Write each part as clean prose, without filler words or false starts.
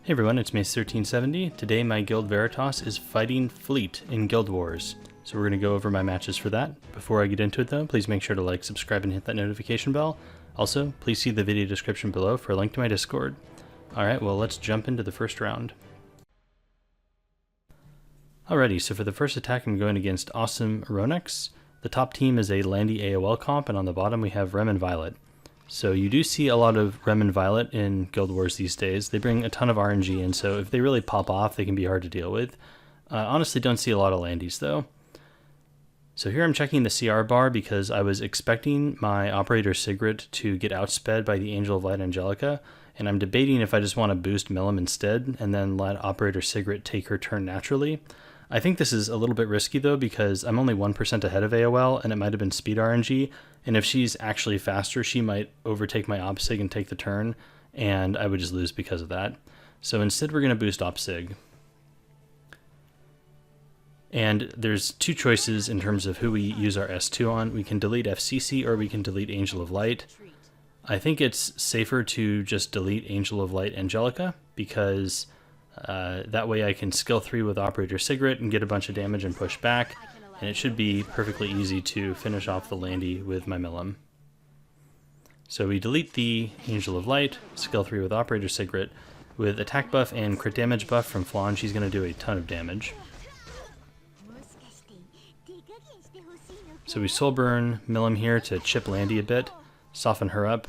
Hey everyone, it's Mace1370. Today my guild Veritas is fighting Fleet in Guild Wars. So we're going to go over my matches for that. Before I get into it though, please make sure to like, subscribe, and hit that notification bell. Also, please see the video description below for a link to my Discord. Alright, well let's jump into the first round. Alrighty, so for the first attack I'm going against Awesome Ronex. The top team is a Landy AOL comp, and on the bottom we have Rem and Violet. So you do see a lot of Rem and Violet in Guild Wars these days. They bring a ton of RNG, and so if they really pop off, they can be hard to deal with. Honestly, don't see a lot of Landies though. So here I'm checking the CR bar because I was expecting my Operator Sigrid to get outsped by the Angel of Light Angelica, and I'm debating if I just want to boost Millum instead and then let Operator Sigrid take her turn naturally. I think this is a little bit risky though because I'm only 1% ahead of AOL and it might have been speed RNG, and if she's actually faster she might overtake my OpSig and take the turn, and I would just lose because of that. So instead we're going to boost OpSig. And there's two choices in terms of who we use our S2 on. We can delete FCC or we can delete Angel of Light. I think it's safer to just delete Angel of Light Angelica because that way I can skill 3 with Operator Sigrid and get a bunch of damage and push back, and it should be perfectly easy to finish off the Landy with my Millum. So we delete the Angel of Light, skill 3 with Operator Sigrid. With attack buff and crit damage buff from Flan, she's going to do a ton of damage. So we soul burn Millum here to chip Landy a bit, soften her up.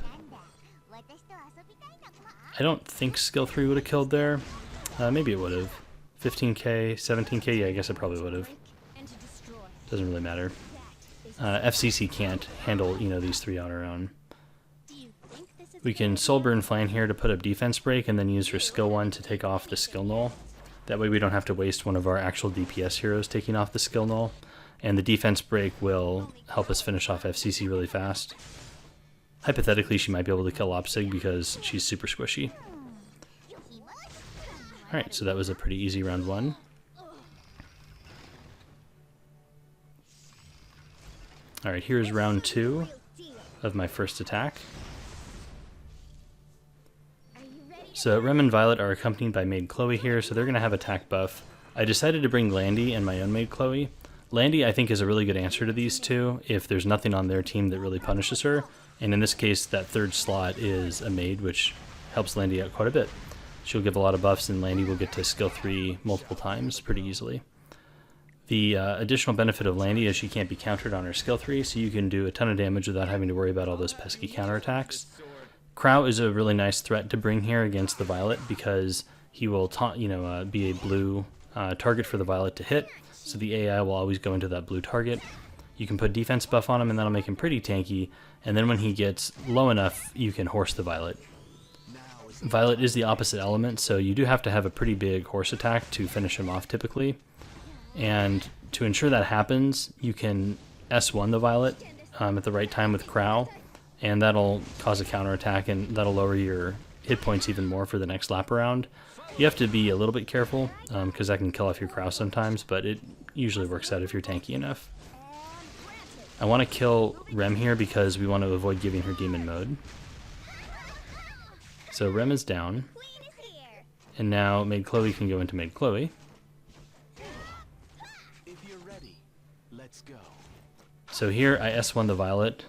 I don't think skill 3 would have killed there. Maybe it would have. 15k, 17k, yeah, I guess it probably would have. Doesn't really matter. FCC can't handle, these 3 on her own. We can soul burn Flan here to put up defense break and then use her skill 1 to take off the skill null. That way we don't have to waste one of our actual DPS heroes taking off the skill null. And the defense break will help us finish off FCC really fast. Hypothetically, she might be able to kill OpSig because she's super squishy. Alright, so that was a pretty easy round 1. Alright, here's round 2 of my first attack. So Rem and Violet are accompanied by Maid Chloe here, so they're going to have attack buff. I decided to bring Landy and my own Maid Chloe. Landy, I think, is a really good answer to these two if there's nothing on their team that really punishes her, and in this case that third slot is a Maid, which helps Landy out quite a bit. She'll give a lot of buffs and Landy will get to skill 3 multiple times pretty easily. The additional benefit of Landy is she can't be countered on her skill 3, so you can do a ton of damage without having to worry about all those pesky counterattacks. Crow is a really nice threat to bring here against the Violet because he will be a blue target for the Violet to hit, so the AI will always go into that blue target. You can put defense buff on him and that'll make him pretty tanky, and then when he gets low enough you can horse the Violet. Violet is the opposite element, so you do have to have a pretty big horse attack to finish him off typically. And to ensure that happens, you can S1 the Violet at the right time with Crow, and that'll cause a counterattack and that'll lower your hit points even more for the next lap around. You have to be a little bit careful because that can kill off your Crow sometimes, but it usually works out if you're tanky enough. I want to kill Rem here because we want to avoid giving her demon mode. So Rem is down, and now Maid Chloe can go into Maid Chloe. If you're ready, let's go. So here I S1 the Violet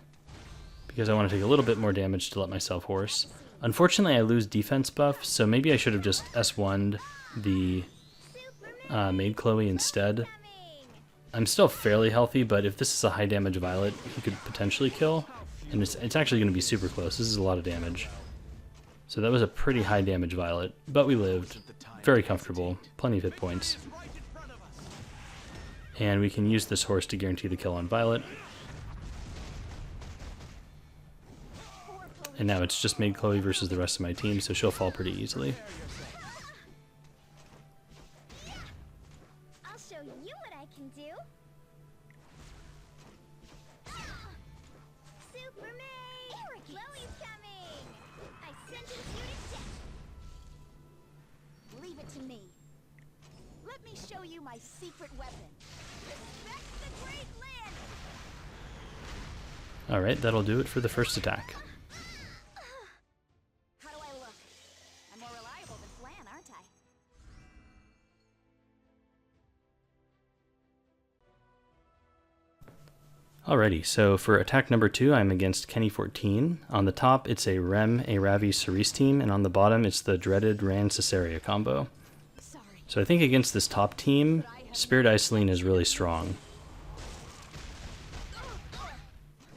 because I want to take a little bit more damage to let myself horse. Unfortunately I lose defense buff, so maybe I should have just S1'd the Maid Chloe instead. I'm still fairly healthy, but if this is a high damage Violet, he could potentially kill, and it's actually going to be super close. This is a lot of damage. So that was a pretty high damage Violet, but we lived. Very comfortable, plenty of hit points. And we can use this horse to guarantee the kill on Violet. And now it's just Maid Chloe versus the rest of my team, so she'll fall pretty easily. I'll show you what I can do. Super Maid! Chloe's coming! I sentence you to death! Leave it to me. Let me show you my secret weapon. Respect the great land! Alright, that'll do it for the first attack. How do I look? I'm more reliable than Flan, aren't I? Alrighty, so for attack number 2, I'm against Kenny 14. On the top, it's a Rem, a Ravi, Cerise team, and on the bottom, it's the dreaded Ran Cesaria combo. So I think against this top team, Spirit Eye Celine is really strong.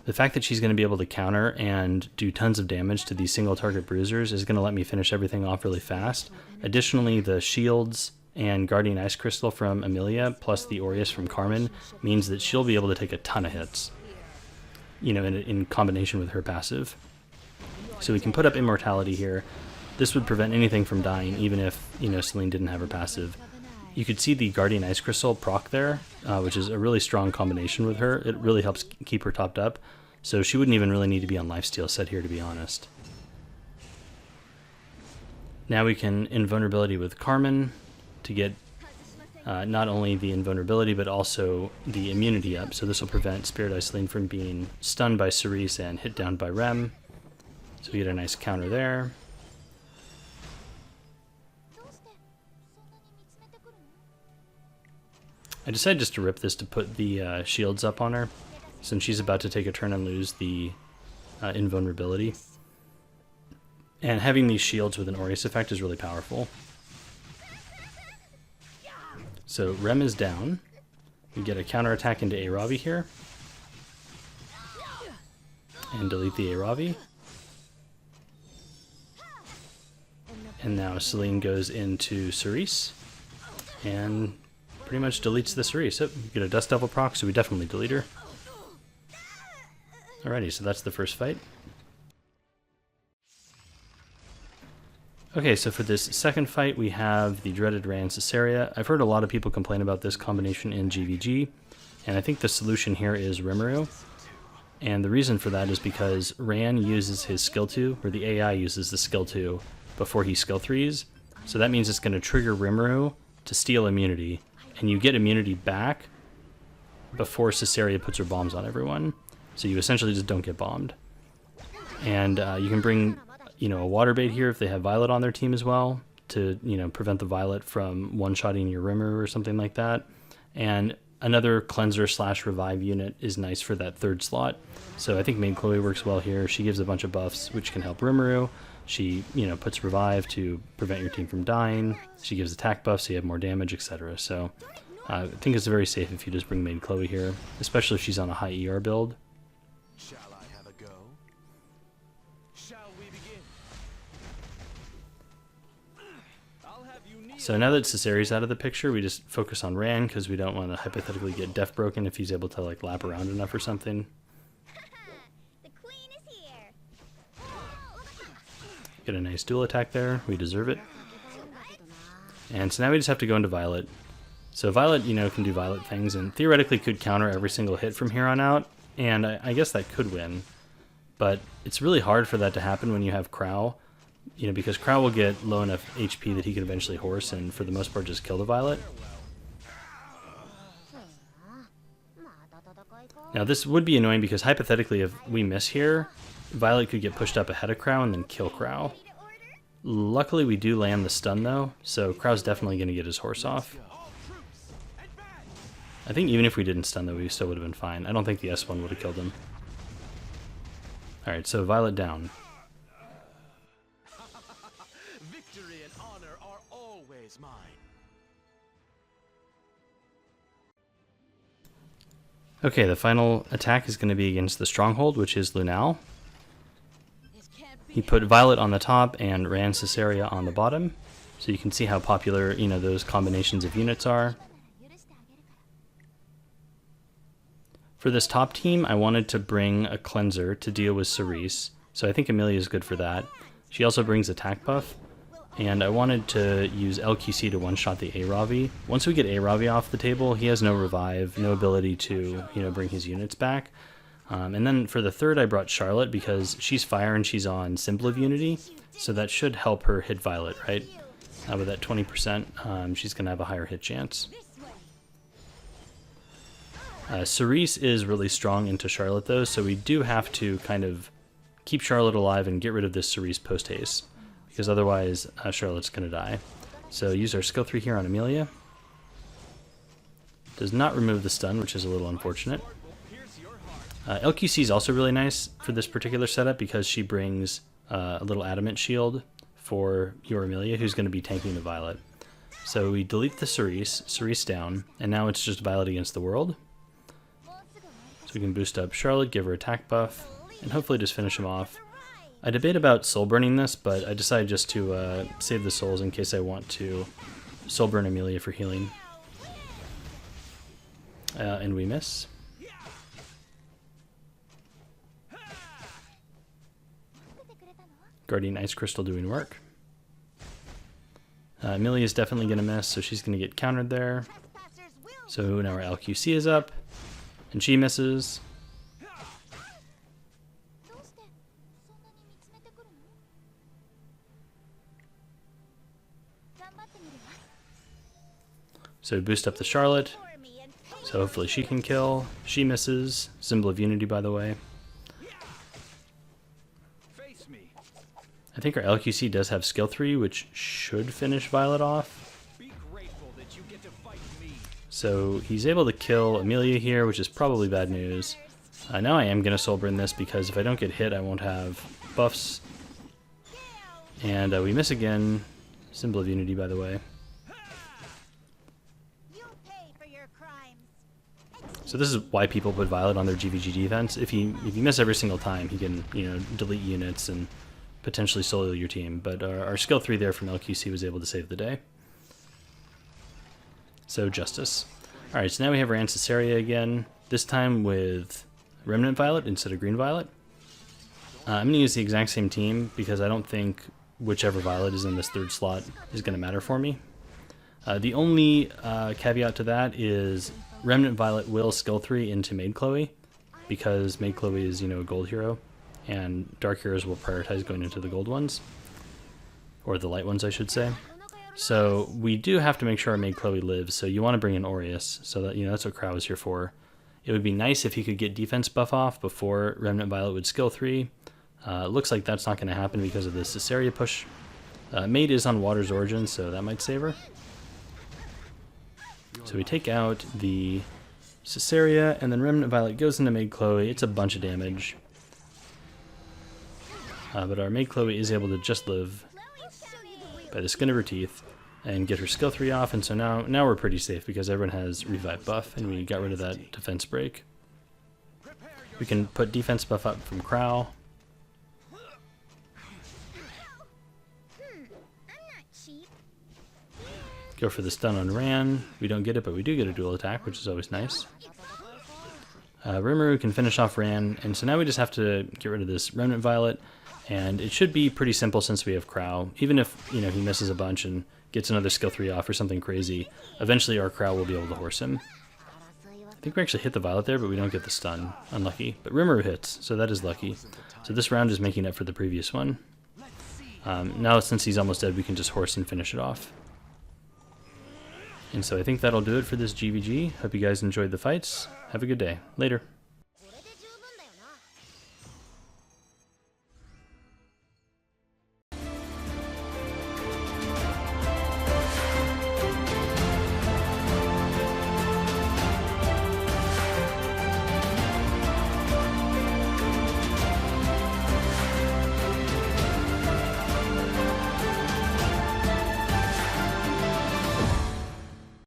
The fact that she's going to be able to counter and do tons of damage to these single target bruisers is going to let me finish everything off really fast. Additionally, the shields and Guardian Ice Crystal from Amelia, plus the Aureus from Carmen, means that she'll be able to take a ton of hits, you know, in combination with her passive. So we can put up Immortality here. This would prevent anything from dying, even if, you know, Celine didn't have her passive. You could see the Guardian Ice Crystal proc there, which is a really strong combination with her. It really helps keep her topped up, so she wouldn't even really need to be on lifesteal set here, to be honest. Now we can Invulnerability with Carmen to get not only the invulnerability but also the immunity up. So this will prevent Spirit Eye Celine from being stunned by Cerise and hit down by Rem. So we get a nice counter there. I decided just to rip this to put the shields up on her, since she's about to take a turn and lose the invulnerability. And having these shields with an Aureus effect is really powerful. So Rem is down. We get a counterattack into Aravi here. And delete the Aravi. And now Celine goes into Cerise. And pretty much deletes the Cerise. Oh, we get a Dust Devil proc, so we definitely delete her. Alrighty, so that's the first fight. Okay, so for this second fight, we have the dreaded Ran Cesaria. I've heard a lot of people complain about this combination in GVG, and I think the solution here is Rimuru. And the reason for that is because Ran uses his skill 2, or the AI uses the skill 2 before he skill 3s. So that means it's going to trigger Rimuru to steal immunity, and you get immunity back before Cesaria puts her bombs on everyone. So you essentially just don't get bombed. And you can bring, you know, a water bait here if they have Violet on their team as well, to, you know, prevent the Violet from one-shotting your Rimuru or something like that. And another cleanser / revive unit is nice for that third slot. So I think Maid Chloe works well here. She gives a bunch of buffs which can help Rimuru. She, you know, puts revive to prevent your team from dying. She gives attack buffs so you have more damage, etc. So I think it's very safe if you just bring Maid Chloe here, especially if she's on a high ER build. Shall I have a go? Shall we begin? I'll have you kneel. So now that Cesaria's out of the picture, we just focus on Ran because we don't want to hypothetically get Death Broken if he's able to like lap around enough or something. The queen is here. Get a nice dual attack there. We deserve it. And so now we just have to go into Violet. So Violet, you know, can do Violet things and theoretically could counter every single hit from here on out. And I guess that could win. But it's really hard for that to happen when you have Crow. You know, because Crow will get low enough HP that he can eventually horse and for the most part just kill the Violet. Now this would be annoying because hypothetically if we miss here, Violet could get pushed up ahead of Crow and then kill Crow. Luckily we do land the stun though, so Crow's definitely going to get his horse off. I think even if we didn't stun though, we still would have been fine. I don't think the S1 would have killed him. Alright, so Violet down. Victory and honor are always mine. Okay, the final attack is going to be against the Stronghold, which is Lunal. He put Violet on the top and Ran Cesaria on the bottom. So you can see how popular, you know, those combinations of units are. For this top team, I wanted to bring a cleanser to deal with Cerise, so I think Amelia is good for that. She also brings attack buff, and I wanted to use LQC to one-shot the Aravi. Once we get Aravi off the table, he has no revive, no ability to, you know, bring his units back. And then for the third, I brought Charlotte because she's fire and she's on Symbol of Unity, so that should help her hit Violet, right? With that 20%, she's going to have a higher hit chance. Cerise is really strong into Charlotte though, so we do have to kind of keep Charlotte alive and get rid of this Cerise post-haste, because otherwise Charlotte's going to die. So use our skill 3 here on Amelia. Does not remove the stun, which is a little unfortunate. LQC is also really nice for this particular setup because she brings a little adamant shield for your Amelia, who's going to be tanking the Violet. So we delete the Cerise down, and now it's just Violet against the world. So we can boost up Charlotte, give her attack buff, and hopefully just finish him off. I debate about soul burning this, but I decided just to save the souls in case I want to soul burn Amelia for healing. And we miss. Guardian Ice Crystal doing work. Amelia is definitely going to miss, so she's going to get countered there. So now our LQC is up, and she misses. So boost up the Charlotte, so hopefully she can kill. She misses. Symbol of Unity, by the way. I think our LQC does have skill 3, which should finish Violet off. So he's able to kill Amelia here, which is probably bad news. Now I am going to soul burn this because if I don't get hit, I won't have buffs. And we miss again. Symbol of Unity, by the way. So this is why people put Violet on their GVG defense. If you miss every single time, he can delete units and potentially solo your team. But our skill 3 there from LQC was able to save the day. So Justice. All right, so now we have our Cesaria again. This time with Remnant Violet instead of Green Violet. I'm going to use the exact same team because I don't think whichever Violet is in this third slot is going to matter for me. The only caveat to that is Remnant Violet will skill 3 into Maid Chloe because Maid Chloe is, a gold hero, and dark heroes will prioritize going into the gold ones, or the light ones, I should say. So we do have to make sure our Maid Chloe lives, so you want to bring in Aureus, so that, that's what Crow is here for. It would be nice if he could get defense buff off before Remnant Violet would skill 3. Looks like that's not going to happen because of the Cesaria push. Maid is on Water's Origin, so that might save her. So we take out the Cesaria, and then Remnant Violet goes into Maid Chloe. It's a bunch of damage. But our Maid Chloe is able to just live by the skin of her teeth and get her skill 3 off, and so now we're pretty safe because everyone has revive buff, and we got rid of that defense break. We can put defense buff up from Crow. Go for the stun on Ran. We don't get it, but we do get a dual attack, which is always nice. Rimuru can finish off Ran, and so now we just have to get rid of this Remnant Violet, and it should be pretty simple since we have Crow. Even if he misses a bunch and gets another skill 3 off or something crazy, eventually our Crow will be able to horse him. I think we actually hit the Violet there, but we don't get the stun. Unlucky. But Rimuru hits, so that is lucky. So this round is making up for the previous one. Now since he's almost dead, we can just horse and finish it off. And so I think that'll do it for this GVG. Hope you guys enjoyed the fights. Have a good day. Later.